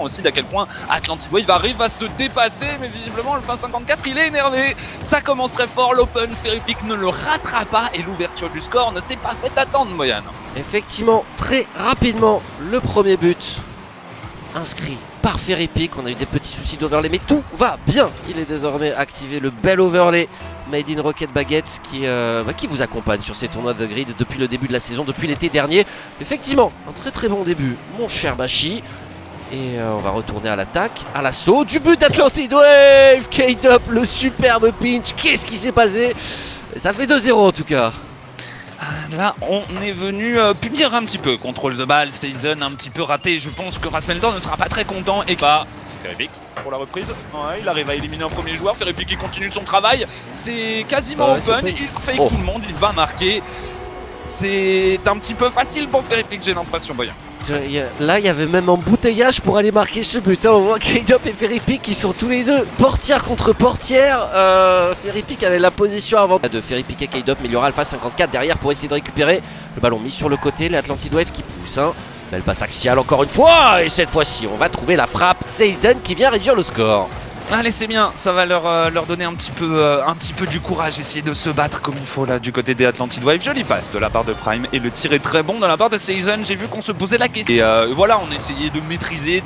aussi d'à quel point Atlantic Wave arrive à se dépasser, mais visiblement Alpha 54 il est énervé. Ça commence très fort, l'open, Ferrypick ne le rattrape pas et l'ouverture du score ne s'est pas fait attendre, Moyan. Effectivement, très rapidement, le premier but inscrit par Ferrypick. On a eu des petits soucis d'overlay, mais tout va bien. Il est désormais activé, le bel overlay Made in Rocket Baguette qui vous accompagne sur ces tournois de grid depuis le début de la saison, depuis l'été dernier. Effectivement, un très bon début, mon cher Bashi. Et on va retourner à l'attaque, à l'assaut du but d'Atlantic Wave. K-Dop, le superbe pinch. Qu'est-ce qui s'est passé? Ça fait 2-0 en tout cas. Là, on est venu punir un petit peu. Contrôle de balle, Stazen un petit peu raté. Je pense que Rasmeldor ne sera pas très content. Et bah, Ferrypick pour la reprise. Ouais, il arrive à éliminer un premier joueur. Ferrypick qui continue son travail. C'est quasiment open. Il fake tout le monde. Il va marquer. C'est un petit peu facile pour Ferrypick, j'ai l'impression, Boyan. Là, il y avait même embouteillage pour aller marquer ce but. On voit K-Dop et Ferrypick qui sont tous les deux portière contre portière. Ferrypick avait la position avant de Ferrypick et K-Dop, mais il y aura Alpha 54 derrière pour essayer de récupérer le ballon mis sur le côté. Les Atlantic Wave qui pousse. Belle passe axiale encore une fois. Et cette fois-ci, on va trouver la frappe. Seizen qui vient réduire le score. Allez, c'est bien, ça va leur donner un petit peu du courage, essayer de se battre comme il faut là du côté des Atlantic Wave. Jolie passe de la part de Prime et le tir est très bon de la part de Seizen. J'ai vu qu'on se posait la question. Et voilà, on essayait de maîtriser,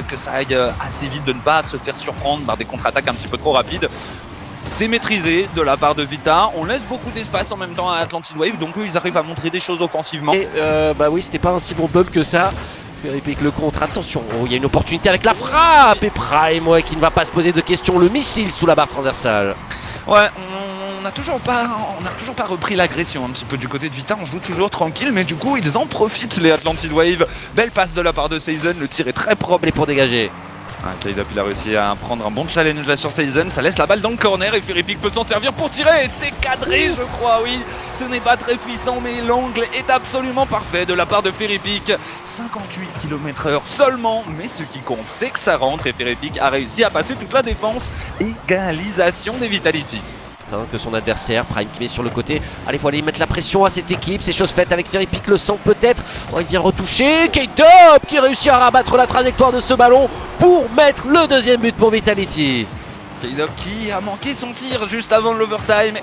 que ça aille assez vite, de ne pas se faire surprendre par des contre-attaques un petit peu trop rapides. C'est maîtrisé de la part de Vita, on laisse beaucoup d'espace en même temps à Atlantic Wave, donc eux ils arrivent à montrer des choses offensivement. Et bah oui, c'était pas un si bon bump que ça. Ferrypick le contre, attention, il y a une opportunité avec la frappe et Prime qui ne va pas se poser de questions, le missile sous la barre transversale. Ouais, on n'a toujours pas repris l'agression un petit peu du côté de Vita, on joue toujours tranquille, mais du coup ils en profitent les Atlantic Wave. Belle passe de la part de Seizen, le tir est très propre. Et pour dégager. K-Dop il a réussi à prendre un bon challenge là sur Seizen, ça laisse la balle dans le corner et Ferrypick peut s'en servir pour tirer. C'est cadré je crois, oui. Ce n'est pas très puissant mais l'angle est absolument parfait de la part de Ferrypick. 58 km/h seulement, mais ce qui compte c'est que ça rentre et Ferrypick a réussi à passer toute la défense. Égalisation des Vitality. Que son adversaire, Prime qui met sur le côté. Allez, faut aller mettre la pression à cette équipe. C'est chose faite avec Ferrypick, le sent peut-être. Il vient retoucher. K-Dop qui réussit à rabattre la trajectoire de ce ballon pour mettre le deuxième but pour Vitality. K-Dop qui a manqué son tir juste avant l'overtime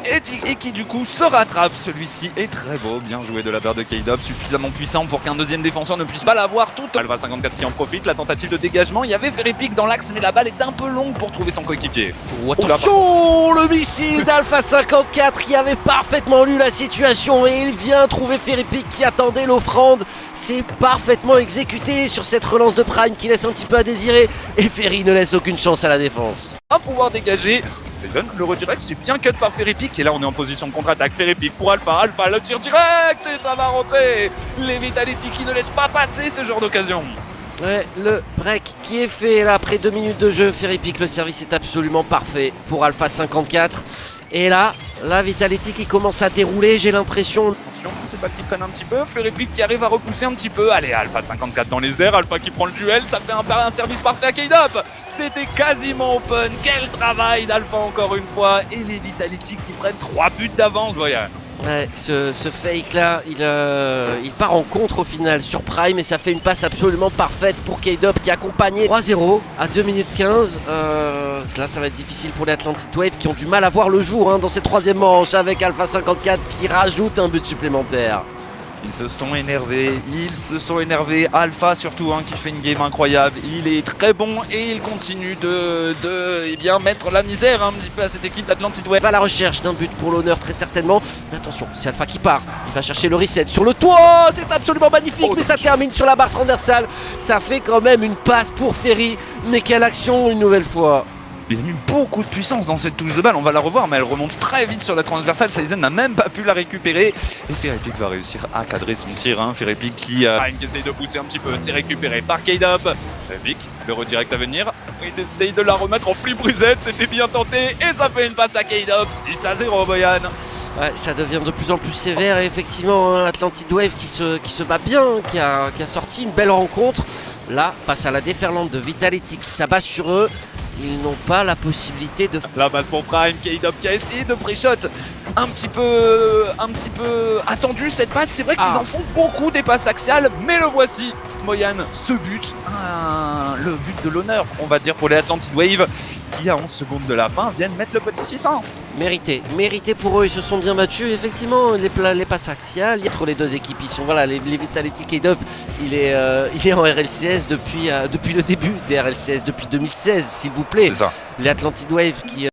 et qui du coup se rattrape. Celui-ci est très beau, bien joué de la part de K-Dop, suffisamment puissant pour qu'un deuxième défenseur ne puisse pas l'avoir tout. Alpha 54 qui en profite, la tentative de dégagement, il y avait Ferrypick dans l'axe mais la balle est un peu longue pour trouver son coéquipier. Oh, attention, le missile d'Alpha 54 qui avait parfaitement lu la situation et il vient trouver Ferrypick qui attendait l'offrande. C'est parfaitement exécuté sur cette relance de Prime qui laisse un petit peu à désirer et Ferry ne laisse aucune chance à la défense. À pouvoir dégager, le redirect c'est bien cut par Ferrypick et là on est en position de contre-attaque. Ferrypick pour Alpha, le tir direct et ça va rentrer. Les Vitality qui ne laissent pas passer ce genre d'occasion. Ouais, le break qui est fait là après 2 minutes de jeu. Ferrypick, le service est absolument parfait pour Alpha 54. Et là, la Vitality qui commence à dérouler, j'ai l'impression. Attention, c'est pas qui traîne un petit peu. Ferrypick qui arrive à repousser un petit peu. Allez, Alpha 54 dans les airs, Alpha qui prend le duel, ça fait un service parfait à K-Dop. C'était quasiment open. Quel travail d'Alpha encore une fois. Et les Vitality qui prennent 3 buts d'avance, voyons. Ouais, ce fake là, il part en contre au final sur Prime et ça fait une passe absolument parfaite pour K-Dop qui est accompagné 3-0 à 2 minutes 15. Là ça va être difficile pour les Atlantic Wave qui ont du mal à voir le jour dans cette troisième manche avec Alpha 54 qui rajoute un but supplémentaire. Ils se sont énervés, Alpha surtout qui fait une game incroyable, il est très bon et il continue de mettre la misère un petit peu à cette équipe d'Atlantic Wave. Va à la recherche d'un but pour l'honneur très certainement, mais attention, c'est Alpha qui part, il va chercher le reset sur le toit, c'est absolument magnifique mais ça termine sur la barre transversale, ça fait quand même une passe pour Ferry, mais quelle action une nouvelle fois. Il a mis beaucoup de puissance dans cette touche de balle, on va la revoir mais elle remonte très vite sur la transversale, Seizen n'a même pas pu la récupérer et Ferrypick va réussir à cadrer son tir, Ferrypick qui essaye de pousser un petit peu, c'est récupéré par K-Dop. Ferrypick, le redirect à venir, il essaye de la remettre en flip reset, c'était bien tenté et ça fait une passe à K-Dop, 6-0 Boyan. Ouais, ça devient de plus en plus sévère et effectivement Atlantic Wave qui se bat bien, qui a sorti une belle rencontre. Là, face à la déferlante de Vitality qui s'abat sur eux, ils n'ont pas la possibilité de... La balle pour Prime, K-Dop qui a essayé de pré-shot un petit peu attendu cette passe. C'est vrai qu'ils en font beaucoup des passes axiales, mais le voici, Moyan, ce but, le but de l'honneur, on va dire, pour les Atlantid Wave, qui à 11 secondes de la fin viennent mettre le petit 600. Mérité pour eux, ils se sont bien battus. Effectivement, les passes axiales, entre les deux équipes, ils sont, voilà, les Vitality K-Dub, il est en RLCS depuis le début des RLCS, depuis 2016, s'il vous plaît. C'est ça. Les Atlantid Wave qui